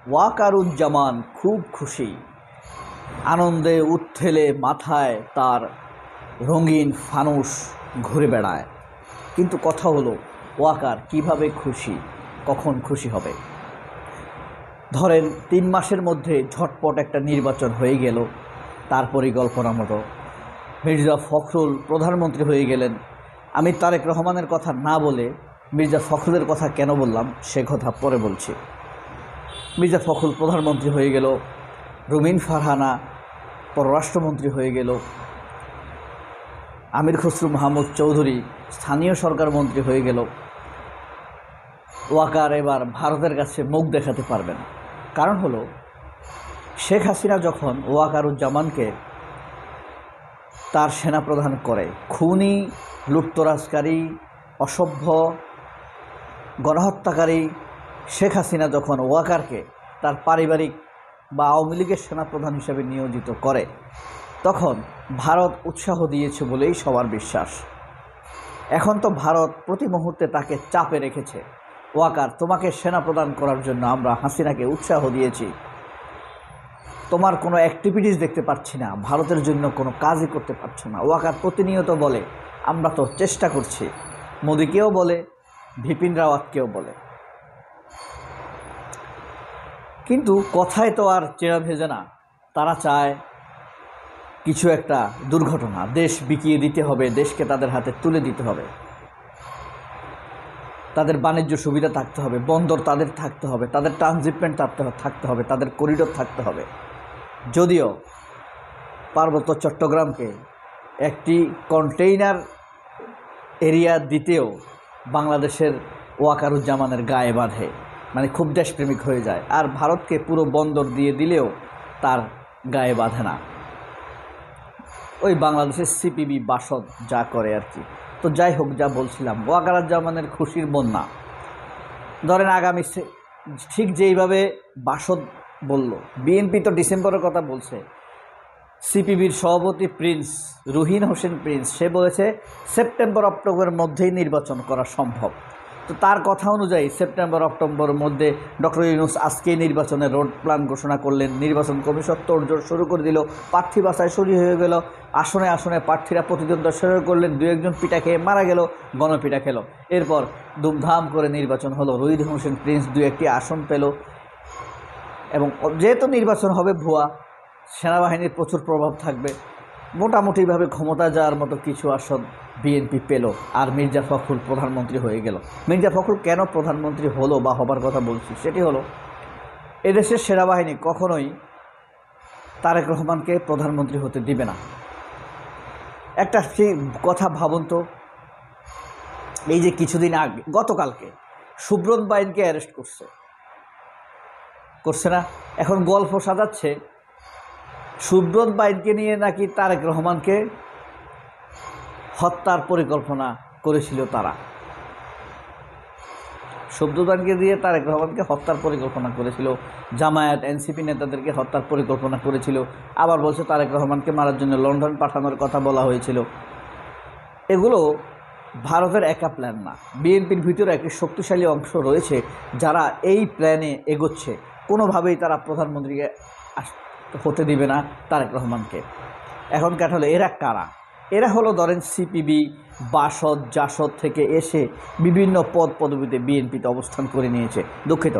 ওয়াকারুজ্জামান খুব খুশি, আনন্দে উত্থেলে মাথায় তার রঙিন ফানুস ঘুরে বেড়ায়। কিন্তু কথা হলো, ওয়াকার কিভাবে খুশি, কখন খুশি হবে? ধরেন 3 মাসের মধ্যে ঝটপট একটা নির্বাচন হয়ে গেল তার পরিকল্পনা মতো। মির্জা ফখরুল প্রধানমন্ত্রী হয়ে গেলেন। আমি তারেক রহমানের কথা না বলে মির্জা ফখরুলের কথা কেন বললাম সে কথা পরে বলছি। মির্জা ফখরুল প্রধানমন্ত্রী হয়ে গেল, রুমিন ফারহানা পররাষ্ট্রমন্ত্রী হয়ে গেল, আমির খসরু মাহমুদ চৌধুরী স্থানীয় সরকার মন্ত্রী হয়ে গেল। ওয়াকার এবার ভারতের কাছে মুখ দেখাতে পারবে না। কারণ হলো, শেখ হাসিনা যখন ওয়াকারুজ্জামানকে তার সেনাপ্রধান করে, খুনি, লুটতরাজকারী, অসভ্য, গণহত্যাকারী শেখ হাসিনা যখন ওয়াকারকে তার পারিবারিক বা আওয়ামী লীগের সেনাপ্রধান হিসেবে নিয়োজিত করে, তখন ভারত উৎসাহ দিয়েছে বলেই সবার বিশ্বাস। এখন তো ভারত প্রতি মুহূর্তে তাকে চাপে রেখেছে। ওয়াকার, তোমাকে সেনাপ্রধান করার জন্য আমরা হাসিনাকে উৎসাহ দিয়েছি, তোমার কোনো অ্যাক্টিভিটিস দেখতে পাচ্ছি না, ভারতের জন্য কোনো কাজই করতে পারছো না। ওয়াকার প্রতিনিয়ত বলে, আমরা তো চেষ্টা করছি। মোদিকেও বলে, বিপিন রাওয়াতকেও বলে। কিন্তু কথায় তো আর চেনা ভেজে না। তারা চায় কিছু একটা দুর্ঘটনা, দেশ বিকিয়ে দিতে হবে, দেশকে তাদের হাতে তুলে দিতে হবে, তাদের বাণিজ্য সুবিধা থাকতে হবে, বন্দর তাদের থাকতে হবে, তাদের ট্রানজিটমেন্ট থাকতে হবে, তাদের করিডোর থাকতে হবে। যদিও পার্বত্য চট্টগ্রামকে একটি কন্টেইনার এরিয়া দিতেও বাংলাদেশের ওয়াকারুজ্জামানের গায়ে বাঁধে, মানে খুব দেশপ্রেমিক হয়ে যায়। আর ভারতকে পুরো বন্দর দিয়ে দিলেও তার গায়ে বাঁধে না। ওই বাংলাদেশের সিপিবি বাসদ যা করে আর কি। তো যাই হোক, যা বলছিলাম, ওয়াকারুজ্জামানের খুশির বন্যা। ধরেন আগামী ঠিক যেইভাবে বাসদ বলল, বিএনপি তো ডিসেম্বরের কথা বলছে। সিপিবির সভাপতি প্রিন্স রুহিন হোসেন প্রিন্স, সে বলেছে সেপ্টেম্বর অক্টোবরের মধ্যেই নির্বাচন করা সম্ভব। তো তার কথা অনুযায়ী সেপ্টেম্বর অক্টোবরের মধ্যে ডক্টর ইউনূস আজকেই নির্বাচনের রোড প্ল্যান ঘোষণা করলেন। নির্বাচন কমিশন তোড়জোড় শুরু করে দিল, প্রার্থী বাছাই শুরু হয়ে গেল, আসনে আসনে প্রার্থীরা প্রতিদ্বন্দ্বিতা শুরু করলেন। 2-1 পিটা খেয়ে মারা গেল, গণপিটা খেল। এরপর ধুমধাম করে নির্বাচন হলো, রুহিন হোসেন প্রিন্স 2-1টি আসন পেল। এবং যেহেতু নির্বাচন হবে ভুয়া, সেনাবাহিনীর প্রচুর প্রভাব থাকবে, মোটামুটিভাবে ক্ষমতা যাওয়ার মতো কিছু আসন বিএনপি পেল। আর মির্জা ফখরুল প্রধানমন্ত্রী হয়ে গেল। মির্জা ফখরুল কেন প্রধানমন্ত্রী হলো বা হবার কথা বলছি, সেটি হলো, এদেশের সেনাবাহিনী কখনোই তারেক রহমানকে প্রধানমন্ত্রী হতে দিবে না। একটা কথা ভাবুন তো, এই যে কিছুদিন আগে, গতকালকে সুব্রত বাইনকে অ্যারেস্ট করছে না? এখন গল্প সাজাচ্ছে সুব্রত বাইনকে নিয়ে নাকি তারেক রহমানকে হত্যার পরিকল্পনা করেছিল তারা। সুব্রত বাইনকে দিয়ে তারেক রহমানকে হত্যার পরিকল্পনা করেছিল, জামায়াত এনসিপি নেতাদেরকে হত্যার পরিকল্পনা করেছিল। আবার বলছে তারেক রহমানকে মারার জন্য লন্ডন পাঠানোর কথা বলা হয়েছিল। এগুলো ভারতের একা প্ল্যান না, বিএনপির ভিতরে একটি শক্তিশালী অংশ রয়েছে যারা এই প্ল্যানে এগোচ্ছে। কোনোভাবেই তারা প্রধানমন্ত্রীকে হতে দিবে না তারেক রহমানকে। এখন হলো এরা কারা? এরা হলো ধরেন সিপিবি, বাসদ, জাসদ থেকে এসে বিভিন্ন পদ পদবিতে বিএনপিতে অবস্থান করে নিয়েছে। দুঃখিত,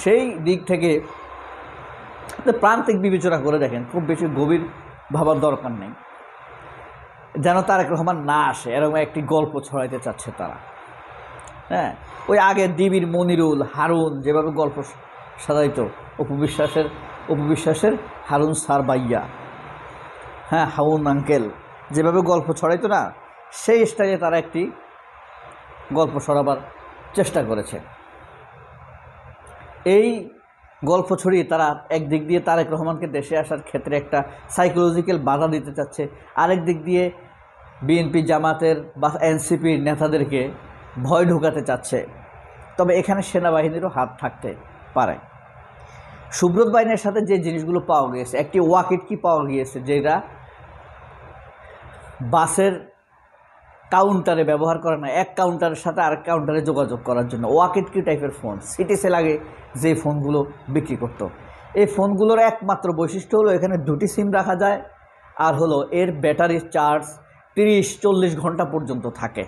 সেই দিক থেকে প্রান্তিক বিবেচনা করে দেখেন, খুব বেশি গভীর ভাবার দরকার নেই। যেন তারেক রহমান না আসে এরকম একটি গল্প ছড়াইতে চাচ্ছে তারা। হ্যাঁ, ওই আগে ডিবির মনিরুল, হারুন যেভাবে গল্প সাজাইতো, উপবিশ্বাসের হারুন স্যার বাইয়া, হ্যাঁ হাউন আঙ্কেল যেভাবে গল্প ছড়াইতো না, সেই স্টাইলে তারা একটি গল্প ছড়াবার চেষ্টা করেছে। এই গল্প ছড়িয়ে তারা একদিক দিয়ে তারেক রহমানকে দেশে আসার ক্ষেত্রে একটা সাইকোলজিক্যাল বাধা দিতে চাচ্ছে, আরেক দিক দিয়ে বিএনপি, জামাতের বা এনসিপির নেতাদেরকে ভয় ঢোকাতে চাচ্ছে। তবে এখানে সেনাবাহিনীরও হাত থাকতে পারে। সুব্রত বাইনের সাথে যে জিনিসগুলো পাওয়া গিয়েছে, একটি ওয়াকিট কি পাওয়া গিয়েছে যেটা বাসের কাউন্টারে ব্যবহার করে না, এক কাউন্টারের সাথে আরেক কাউন্টারে যোগাযোগ করার জন্য ওয়াকিটকি টাইপের ফোন সিটি সেল আগে যে ফোনগুলো বিক্রি করতো। এই ফোনগুলোর একমাত্র বৈশিষ্ট্য হলো এখানে 2টি সিম রাখা যায়, আর হলো এর ব্যাটারির চার্জ 30-40 ঘন্টা পর্যন্ত থাকে।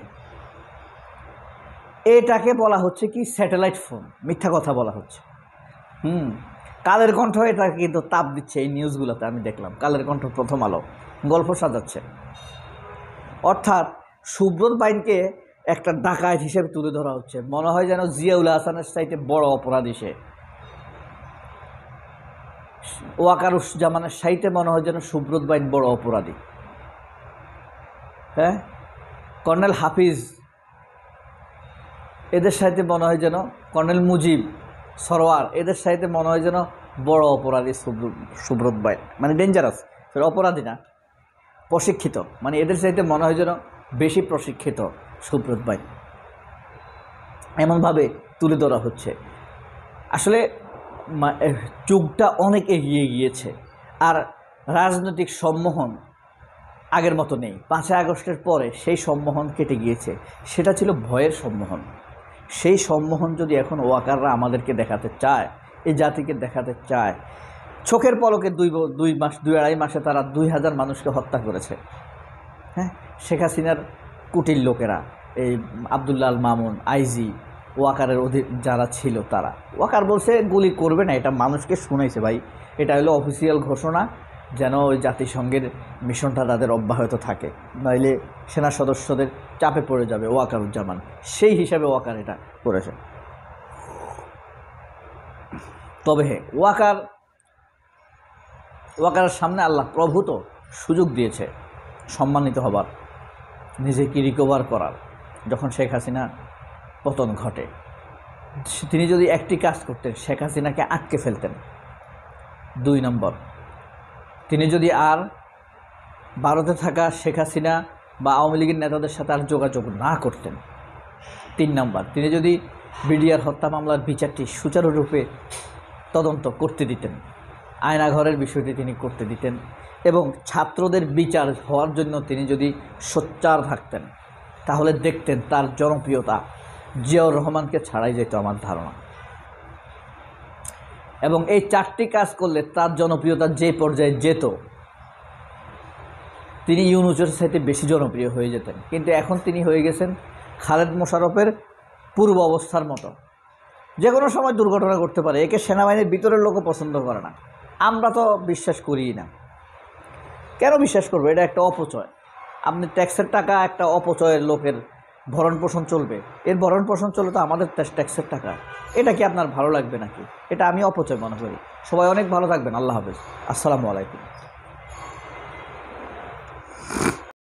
এটাকে বলা হচ্ছে কি স্যাটেলাইট ফোন, মিথ্যা কথা বলা হচ্ছে। কালের কণ্ঠ এটা কিন্তু তাপ দিচ্ছে এই নিউজগুলোতে, আমি দেখলাম কালের কণ্ঠ, প্রথম আলো গল্প সাজাচ্ছে। অর্থাৎ সুব্রত বাইনকে একটা ডাকাত হিসেবে তুলে ধরা হচ্ছে, মনে হয় যেন জিয়াউল হাসানের চাইতে বড় অপরাধী সে। ওয়াকারুজ্জামানের সাইতে মনে হয় যেন সুব্রত বাইন বড় অপরাধী। হ্যাঁ, কর্নেল হাফিজ এদের সাথে মনে হয় যেন, কর্নেল মুজিব, সরোয়ার এদের সাথে মনে হয় যেন বড় অপরাধী সুব্রত বাইন, মানে ডেঞ্জারাস, অপরাধী না, প্রশিক্ষিত, মানে এদের সাথে মনে হয় যেন বেশি প্রশিক্ষিত সুব্রত বাইন, এমনভাবে তুলে ধরা হচ্ছে। আসলে যুগটা অনেক এগিয়ে গিয়েছে, আর রাজনৈতিক সম্মোহন আগের মতো নেই। 5ই আগস্টের পরে সেই সম্মোহন কেটে গিয়েছে, সেটা ছিল ভয়ের সম্মোহন। সেই সম্মোহন যদি এখন ওয়াকাররা আমাদেরকে দেখাতে চায়, এই জাতিকে দেখাতে চায়, চোখের পলকে 2-2.5 মাসে তারা 2000 মানুষকে হত্যা করেছে। হ্যাঁ, শেখ হাসিনার কুটির লোকেরা, এই আব্দুল্লাহ আল মামুন, আইজি, ওয়াকারের যারা ছিল তারা, ওয়াকার বলছে গুলি করবে না, এটা মানুষকে শুনাইছে ভাই, এটা হলো অফিসিয়াল ঘোষণা, যেন ওই জাতিসংঘের মিশনটা তাদের অব্যাহত থাকে, নইলে সেনা সদস্যদের চাপে পড়ে যাবে ওয়াকারুজ্জামান, সেই হিসাবে ওয়াকার এটা করেছে। তবে হ্যাঁ, ওয়াকারের সামনে আল্লাহ প্রভূত সুযোগ দিয়েছে সম্মানিত হবার, নিজেকে রিকভার করার। যখন শেখ হাসিনা পতন ঘটে, তিনি যদি একটি কাজ করতেন, শেখ হাসিনাকে আটকে ফেলতেন। 2 নম্বর, তিনি যদি আর ভারতে থাকা শেখ হাসিনা বা আওয়ামী লীগের নেতাদের সাথে আর যোগাযোগ না করতেন। 3 নম্বর, তিনি যদি বিডিআর হত্যা মামলার বিচারটি সুচারুরূপে তদন্ত করতে দিতেন, আয়নাঘরের বিষয়টি তিনি করতে দিতেন, এবং ছাত্রদের বিচার হওয়ার জন্য তিনি যদি সোচ্চার থাকতেন, তাহলে দেখতেন তার জনপ্রিয়তা জিয়াউর রহমানকে ছাড়াই যেত আমার ধারণা। এবং এই 4টি কাজ করলে তার জনপ্রিয়তা যে পর্যায়ে যেত, তিনি ইউনূসের সাথে বেশি জনপ্রিয় হয়ে যেতেন। কিন্তু এখন তিনি হয়ে গেছেন খালেদ মোশাররফের পূর্ব অবস্থার মতো, যে কোনো সময় দুর্ঘটনা ঘটতে পারে। একে সেনাবাহিনীর ভিতরের লোকও পছন্দ করে না, আমরা তো বিশ্বাস করি না। কেন বিশ্বাস করবো? এটা একটা অপচয়। আপনি ট্যাক্সের টাকা একটা অপচয়ের লোকের ভরণ পোষণ চলবে, এর ভরণ পোষণ চলে তো আমাদের ট্যাক্সের টাকা, এটা কি আপনার ভালো লাগবে নাকি? এটা আমি অপচয় মনে করি। সবাই অনেক ভালো থাকবেন, আল্লাহ হাফেজ, আসসালামু আলাইকুম।